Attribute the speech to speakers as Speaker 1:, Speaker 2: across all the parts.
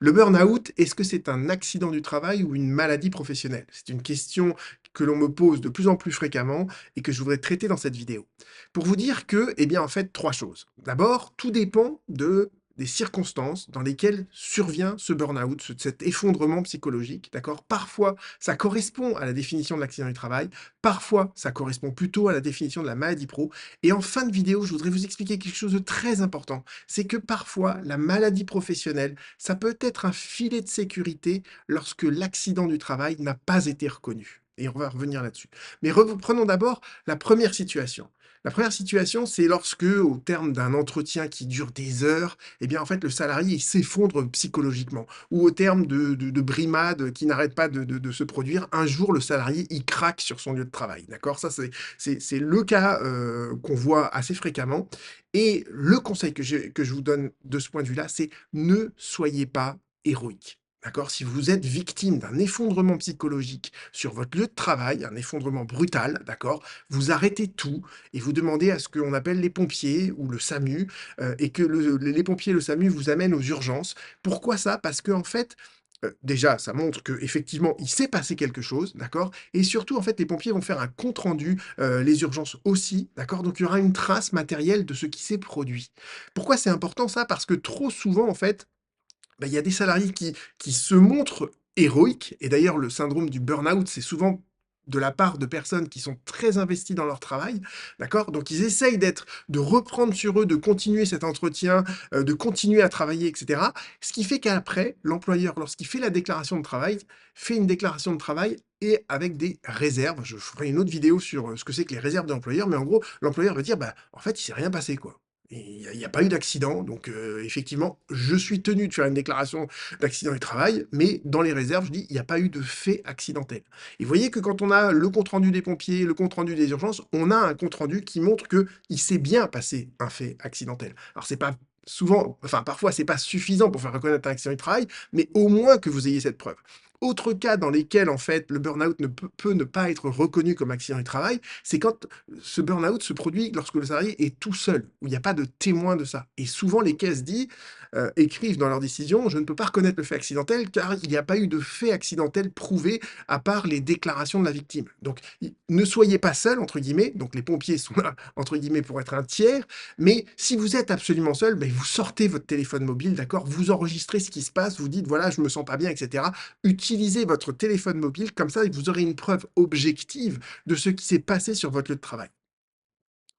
Speaker 1: Le burn-out, est-ce que c'est un accident du travail ou une maladie professionnelle? C'est une question que l'on me pose de plus en plus fréquemment et que je voudrais traiter dans cette vidéo. Pour vous dire que, eh bien, en fait, 3 choses. D'abord, tout dépend des circonstances dans lesquelles survient ce burn-out, cet effondrement psychologique, d'accord? Parfois, ça correspond à la définition de l'accident du travail, parfois, ça correspond plutôt à la définition de la maladie pro. Et en fin de vidéo, je voudrais vous expliquer quelque chose de très important. C'est que parfois, la maladie professionnelle, ça peut être un filet de sécurité lorsque l'accident du travail n'a pas été reconnu. Et on va revenir là-dessus. Mais reprenons d'abord la première situation. La première situation, c'est lorsque, au terme d'un entretien qui dure des heures, eh bien, en fait, le salarié il s'effondre psychologiquement. Ou au terme de brimades qui n'arrêtent pas de se produire, un jour, le salarié, il craque sur son lieu de travail. D'accord? Ça, c'est le cas qu'on voit assez fréquemment. Et le conseil que je vous donne de ce point de vue-là, c'est ne soyez pas héroïque. D'accord? Si vous êtes victime d'un effondrement psychologique sur votre lieu de travail, un effondrement brutal, d'accord? Vous arrêtez tout et vous demandez à ce qu'on appelle les pompiers ou le SAMU, et que les pompiers et le SAMU vous amènent aux urgences. Pourquoi ça? Parce qu'en fait, déjà, ça montre qu'effectivement, il s'est passé quelque chose, d'accord? Et surtout, en fait, les pompiers vont faire un compte rendu, les urgences aussi, d'accord? Donc il y aura une trace matérielle de ce qui s'est produit. Pourquoi c'est important ça? Parce que trop souvent, en fait, bah, il y a des salariés qui se montrent héroïques et d'ailleurs le syndrome du burn-out, c'est souvent de la part de personnes qui sont très investies dans leur travail, d'accord? Donc ils essayent de reprendre sur eux, de continuer cet entretien, de continuer à travailler et cetera. Ce qui fait qu'après, l'employeur, lorsqu'il fait la déclaration de travail, fait une déclaration de travail et avec des réserves. Je ferai une autre vidéo sur, ce que c'est que les réserves de l'employeur, mais en gros, l'employeur va dire: «Bah, en fait, il s'est rien passé, quoi». Et il y a pas eu d'accident, donc effectivement, je suis tenu de faire une déclaration d'accident du travail, mais dans les réserves, je dis: «Il n'y a pas eu de fait accidentel». Et vous voyez que quand on a le compte rendu des pompiers, le compte rendu des urgences, on a un compte rendu qui montre qu'il s'est bien passé un fait accidentel. Alors c'est pas souvent, enfin parfois c'est pas suffisant pour faire reconnaître un accident du travail, mais au moins que vous ayez cette preuve. Autre cas dans lesquels en fait le burn-out peut ne pas être reconnu comme accident du travail, c'est quand ce burn-out se produit lorsque le salarié est tout seul, où il n'y a pas de témoin de ça. Et souvent, les caisses écrivent dans leur décision: «Je ne peux pas reconnaître le fait accidentel car il n'y a pas eu de fait accidentel prouvé à part les déclarations de la victime». Donc, ne soyez pas seul, entre guillemets. Donc, les pompiers sont là, entre guillemets, pour être un tiers. Mais si vous êtes absolument seul, ben, vous sortez votre téléphone mobile, d'accord? Vous enregistrez ce qui se passe, vous dites: «Voilà, je me sens pas bien», etc. Utilisez votre téléphone mobile, comme ça, vous aurez une preuve objective de ce qui s'est passé sur votre lieu de travail.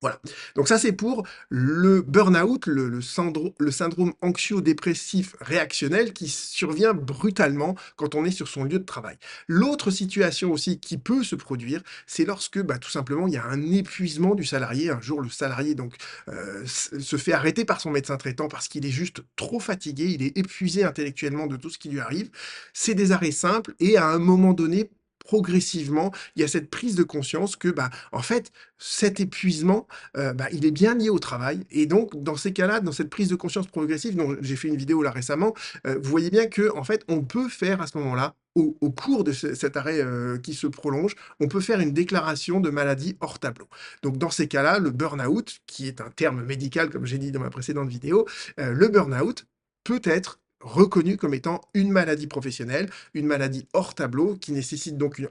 Speaker 1: Voilà. Donc ça, c'est pour le burn-out, le syndrome anxio-dépressif réactionnel qui survient brutalement quand on est sur son lieu de travail. L'autre situation aussi qui peut se produire, c'est lorsque, bah, tout simplement, il y a un épuisement du salarié. Un jour, le salarié donc se fait arrêter par son médecin traitant parce qu'il est juste trop fatigué, il est épuisé intellectuellement de tout ce qui lui arrive. C'est des arrêts simples et à un moment donné, progressivement, il y a cette prise de conscience que, bah, en fait, cet épuisement, bah, il est bien lié au travail et donc dans ces cas-là, dans cette prise de conscience progressive dont j'ai fait une vidéo là récemment, vous voyez bien que en fait, on peut faire à ce moment-là, au cours de cet arrêt, qui se prolonge, on peut faire une déclaration de maladie hors tableau. Donc dans ces cas-là, le burn-out, qui est un terme médical comme j'ai dit dans ma précédente vidéo, le burn-out peut être reconnu comme étant une maladie professionnelle, une maladie hors tableau qui nécessite donc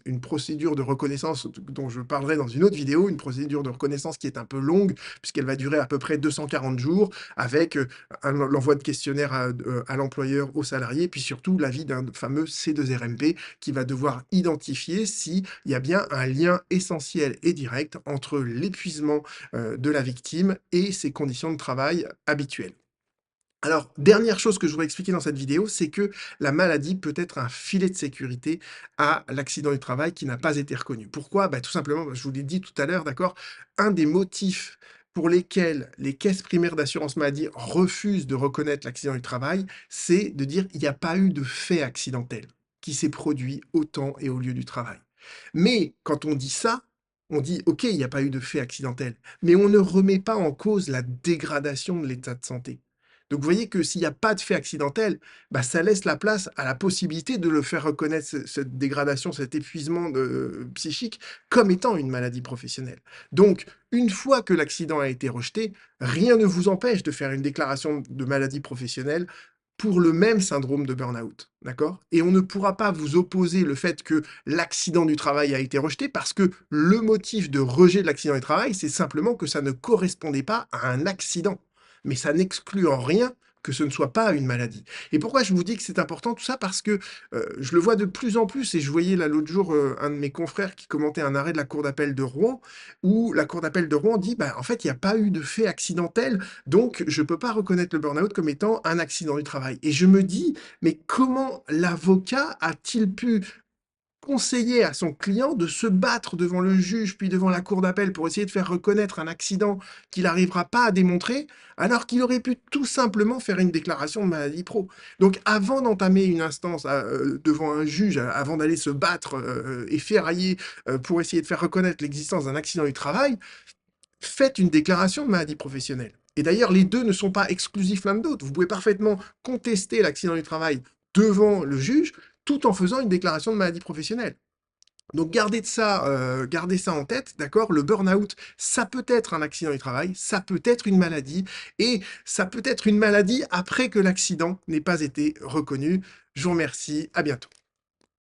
Speaker 1: une procédure de reconnaissance dont je parlerai dans une autre vidéo, une procédure de reconnaissance qui est un peu longue puisqu'elle va durer à peu près 240 jours avec, l'envoi de questionnaires à l'employeur, aux salariés, puis surtout l'avis d'un fameux C2RMP qui va devoir identifier s'il y a bien un lien essentiel et direct entre l'épuisement, de la victime et ses conditions de travail habituelles. Alors, dernière chose que je voudrais expliquer dans cette vidéo, c'est que la maladie peut être un filet de sécurité à l'accident du travail qui n'a pas été reconnu. Pourquoi? Bah, tout simplement, je vous l'ai dit tout à l'heure, d'accord? Un des motifs pour lesquels les caisses primaires d'assurance maladie refusent de reconnaître l'accident du travail, c'est de dire: «Il n'y a pas eu de fait accidentel qui s'est produit au temps et au lieu du travail». Mais quand on dit ça, on dit: «OK, il n'y a pas eu de fait accidentel», mais on ne remet pas en cause la dégradation de l'état de santé. Donc vous voyez que s'il n'y a pas de fait accidentel, bah, ça laisse la place à la possibilité de le faire reconnaître cette dégradation, cet épuisement psychique comme étant une maladie professionnelle. Donc une fois que l'accident a été rejeté, rien ne vous empêche de faire une déclaration de maladie professionnelle pour le même syndrome de burn-out, d'accord? Et on ne pourra pas vous opposer le fait que l'accident du travail a été rejeté parce que le motif de rejet de l'accident du travail, c'est simplement que ça ne correspondait pas à un accident. Mais ça n'exclut en rien que ce ne soit pas une maladie. Et pourquoi je vous dis que c'est important tout ça? Parce que, je le vois de plus en plus et je voyais là l'autre jour, un de mes confrères qui commentait un arrêt de la cour d'appel de Rouen, où la cour d'appel de Rouen dit: «Bah, en fait, il y a pas eu de fait accidentel, donc je peux pas reconnaître le burn-out comme étant un accident du travail». Et je me dis: «Mais comment l'avocat a-t-il pu conseiller à son client de se battre devant le juge, puis devant la cour d'appel pour essayer de faire reconnaître un accident qu'il n'arrivera pas à démontrer, alors qu'il aurait pu tout simplement faire une déclaration de maladie pro?» Donc avant d'entamer une instance devant un juge, avant d'aller se battre, et ferrailler, pour essayer de faire reconnaître l'existence d'un accident du travail, faites une déclaration de maladie professionnelle. Et d'ailleurs, les 2 ne sont pas exclusifs l'un de l'autre. Vous pouvez parfaitement contester l'accident du travail devant le juge, tout en faisant une déclaration de maladie professionnelle. Donc gardez ça en tête, d'accord? Le burn-out, ça peut être un accident du travail, ça peut être une maladie et ça peut être une maladie après que l'accident n'ait pas été reconnu. Je vous remercie, à bientôt.